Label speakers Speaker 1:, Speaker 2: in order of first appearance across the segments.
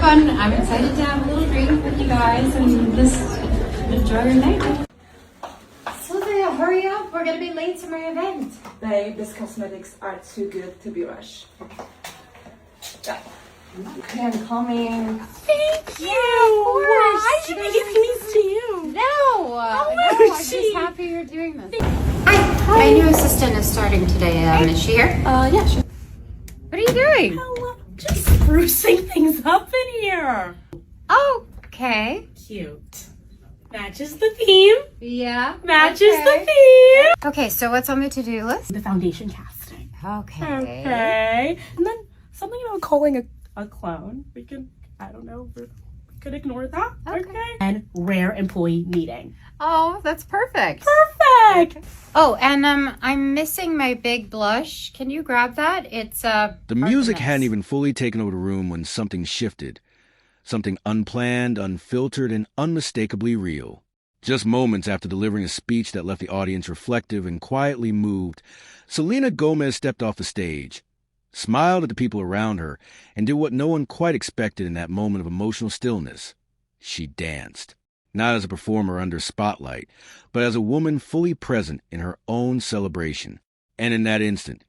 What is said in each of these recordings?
Speaker 1: Fun. I'm excited to have a little drink with you guys and just enjoy your night. Sylvia, hurry up. We're going to be late to my event.
Speaker 2: Babe, these cosmetics are too good to be rushed. Yeah. Okay, I'm coming.
Speaker 3: Thank you.
Speaker 1: Why
Speaker 3: did I give these to you?
Speaker 1: No. I'm
Speaker 3: Lucy.
Speaker 1: just happy you're doing this. Hi. My new assistant is starting today. Is she here?
Speaker 2: Yeah, sure.
Speaker 1: What are you doing?
Speaker 3: Hello. Just sprucing things up in here.
Speaker 1: Okay.
Speaker 3: Cute. Matches the theme.
Speaker 1: Yeah.
Speaker 3: Matches
Speaker 1: okay.
Speaker 3: the theme.
Speaker 1: Okay, so what's on the to-do list?
Speaker 3: The foundation casting.
Speaker 1: Okay.
Speaker 3: Okay. And then something about calling a clone. We can, I don't know, we could ignore that.
Speaker 1: Okay.
Speaker 3: And rare employee meeting.
Speaker 1: Oh, that's perfect.
Speaker 3: Perfect.
Speaker 1: Oh, and I'm missing my big blush. Can you grab that? It's
Speaker 4: The music
Speaker 1: Artemis.
Speaker 4: hadn't even fully taken over the room when something shifted. Something unplanned, unfiltered, and unmistakably real. Just moments after delivering a speech that left the audience reflective and quietly moved, Selena Gomez stepped off the stage, smiled at the people around her, and did what no one quite expected in that moment of emotional stillness. She danced. Not as a performer under spotlight, but as a woman fully present in her own celebration. And in that instant,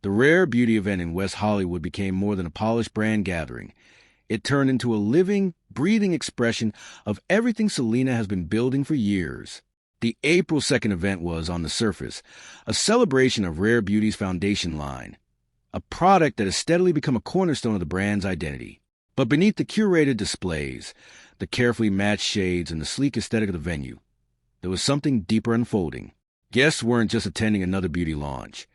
Speaker 4: the Rare Beauty event in West Hollywood became more than a polished brand gathering. It turned into a living, breathing expression of everything Selena has been building for years. The April 2nd event was, on the surface, a celebration of Rare Beauty's foundation line, a product that has steadily become a cornerstone of the brand's identity. But beneath the curated displays, the carefully matched shades, and the sleek aesthetic of the venue, there was something deeper unfolding. Guests weren't just attending another beauty launch.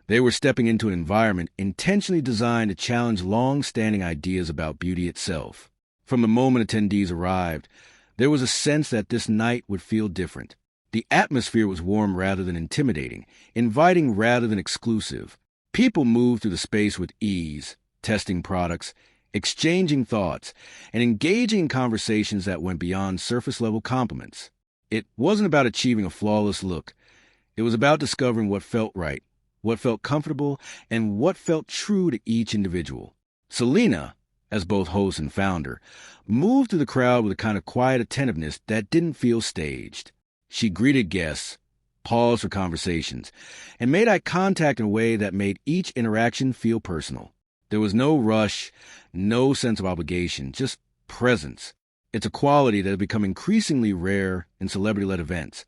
Speaker 4: They were stepping into an environment intentionally designed to challenge long-standing ideas about beauty itself. From the moment attendees arrived, there was a sense that this night would feel different. The atmosphere was warm rather than intimidating, inviting rather than exclusive. People moved through the space with ease, testing products, exchanging thoughts, and engaging in conversations that went beyond surface-level compliments. It wasn't about achieving a flawless look. It was about discovering what felt right, what felt comfortable, and what felt true to each individual. Selena, as both host and founder, moved through the crowd with a kind of quiet attentiveness that didn't feel staged. She greeted guests, paused for conversations, and made eye contact in a way that made each interaction feel personal. There was no rush, no sense of obligation, just presence. It's a quality that has become increasingly rare in celebrity-led events,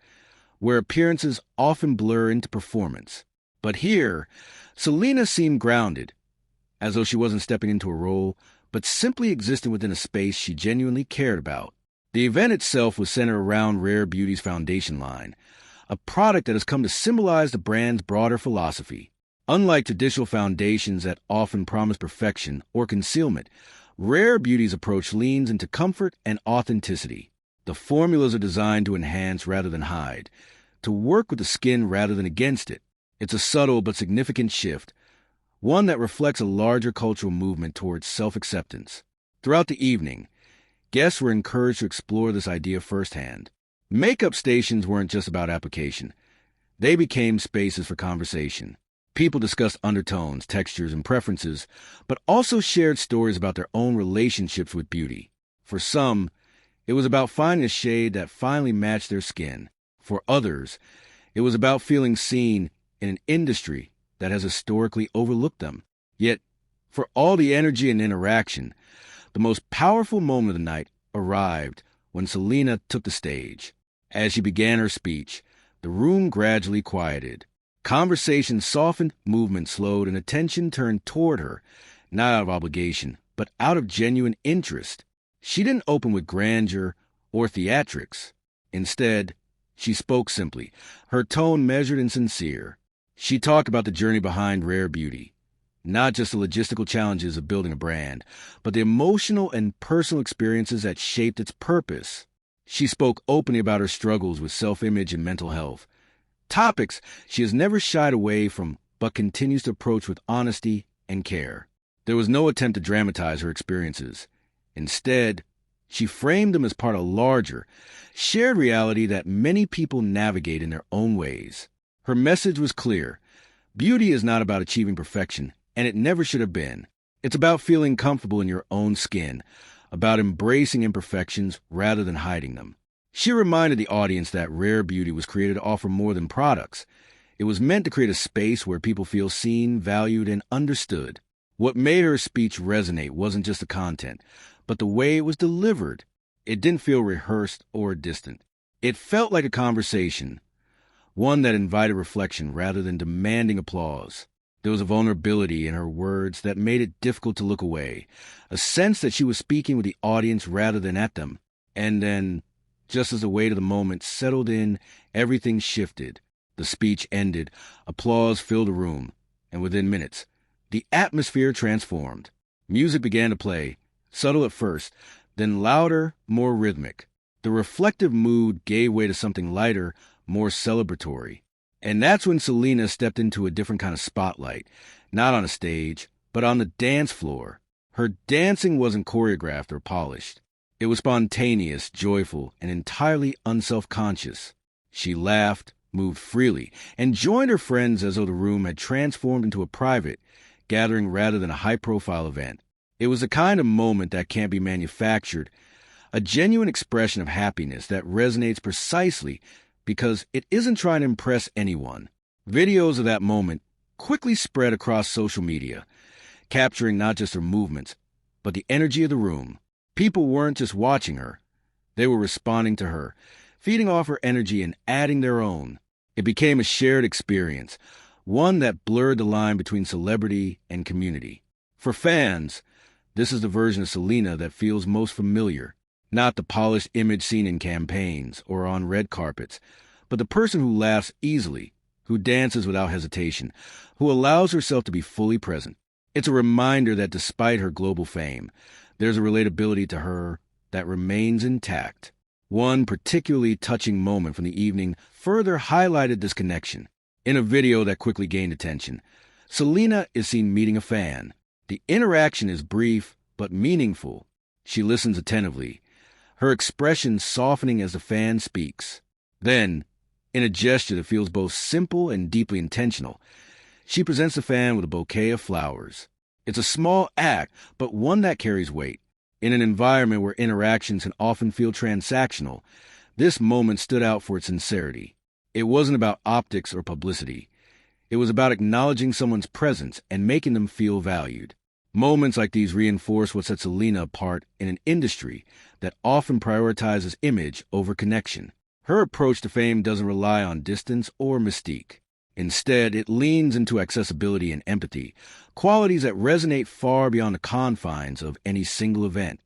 Speaker 4: where appearances often blur into performance. But here, Selena seemed grounded, as though she wasn't stepping into a role, but simply existing within a space she genuinely cared about. The event itself was centered around Rare Beauty's foundation line, a product that has come to symbolize the brand's broader philosophy. Unlike traditional foundations that often promise perfection or concealment, Rare Beauty's approach leans into comfort and authenticity. The formulas are designed to enhance rather than hide, to work with the skin rather than against it. It's a subtle but significant shift, one that reflects a larger cultural movement towards self-acceptance. Throughout the evening, guests were encouraged to explore this idea firsthand. Makeup stations weren't just about application. They became spaces for conversation. People discussed undertones, textures, and preferences, but also shared stories about their own relationships with beauty. For some, it was about finding a shade that finally matched their skin. For others, it was about feeling seen in an industry that has historically overlooked them. Yet, for all the energy and interaction, the most powerful moment of the night arrived when Selena took the stage. As she began her speech, the room gradually quieted. Conversation softened, movement slowed, and attention turned toward her, not out of obligation, but out of genuine interest. She didn't open with grandeur or theatrics. Instead, she spoke simply, her tone measured and sincere. She talked about the journey behind Rare Beauty, not just the logistical challenges of building a brand, but the emotional and personal experiences that shaped its purpose. She spoke openly about her struggles with self-image and mental health, topics she has never shied away from but continues to approach with honesty and care. There was no attempt to dramatize her experiences. Instead, she framed them as part of a larger, shared reality that many people navigate in their own ways. Her message was clear. Beauty is not about achieving perfection, and it never should have been. It's about feeling comfortable in your own skin, about embracing imperfections rather than hiding them. She reminded the audience that rare beauty was created to offer more than products. It was meant to create a space where people feel seen, valued, and understood. What made her speech resonate wasn't just the content, but the way it was delivered. It didn't feel rehearsed or distant. It felt like a conversation, one that invited reflection rather than demanding applause. There was a vulnerability in her words that made it difficult to look away, a sense that she was speaking with the audience rather than at them. And then, just as the weight of the moment settled in, everything shifted. The speech ended, applause filled the room, and within minutes, the atmosphere transformed. Music began to play, subtle at first, then louder, more rhythmic. The reflective mood gave way to something lighter, more celebratory. And that's when Selena stepped into a different kind of spotlight, not on a stage, but on the dance floor. Her dancing wasn't choreographed or polished. It was spontaneous, joyful, and entirely unself-conscious. She laughed, moved freely, and joined her friends as though the room had transformed into a private gathering rather than a high-profile event. It was the kind of moment that can't be manufactured, a genuine expression of happiness that resonates precisely because it isn't trying to impress anyone. Videos of that moment quickly spread across social media, capturing not just her movements, but the energy of the room. People weren't just watching her. They were responding to her, feeding off her energy and adding their own. It became a shared experience, one that blurred the line between celebrity and community. For fans, this is the version of Selena that feels most familiar, not the polished image seen in campaigns or on red carpets, but the person who laughs easily, who dances without hesitation, who allows herself to be fully present. It's a reminder that despite her global fame, there's a relatability to her that remains intact. One particularly touching moment from the evening further highlighted this connection. In a video that quickly gained attention, Selena is seen meeting a fan. The interaction is brief but meaningful. She listens attentively, her expression softening as the fan speaks. Then, in a gesture that feels both simple and deeply intentional, she presents the fan with a bouquet of flowers. It's a small act, but one that carries weight. In an environment where interactions can often feel transactional, this moment stood out for its sincerity. It wasn't about optics or publicity. It was about acknowledging someone's presence and making them feel valued. Moments like these reinforce what sets Selena apart in an industry that often prioritizes image over connection. Her approach to fame doesn't rely on distance or mystique. Instead, it leans into accessibility and empathy, qualities that resonate far beyond the confines of any single event.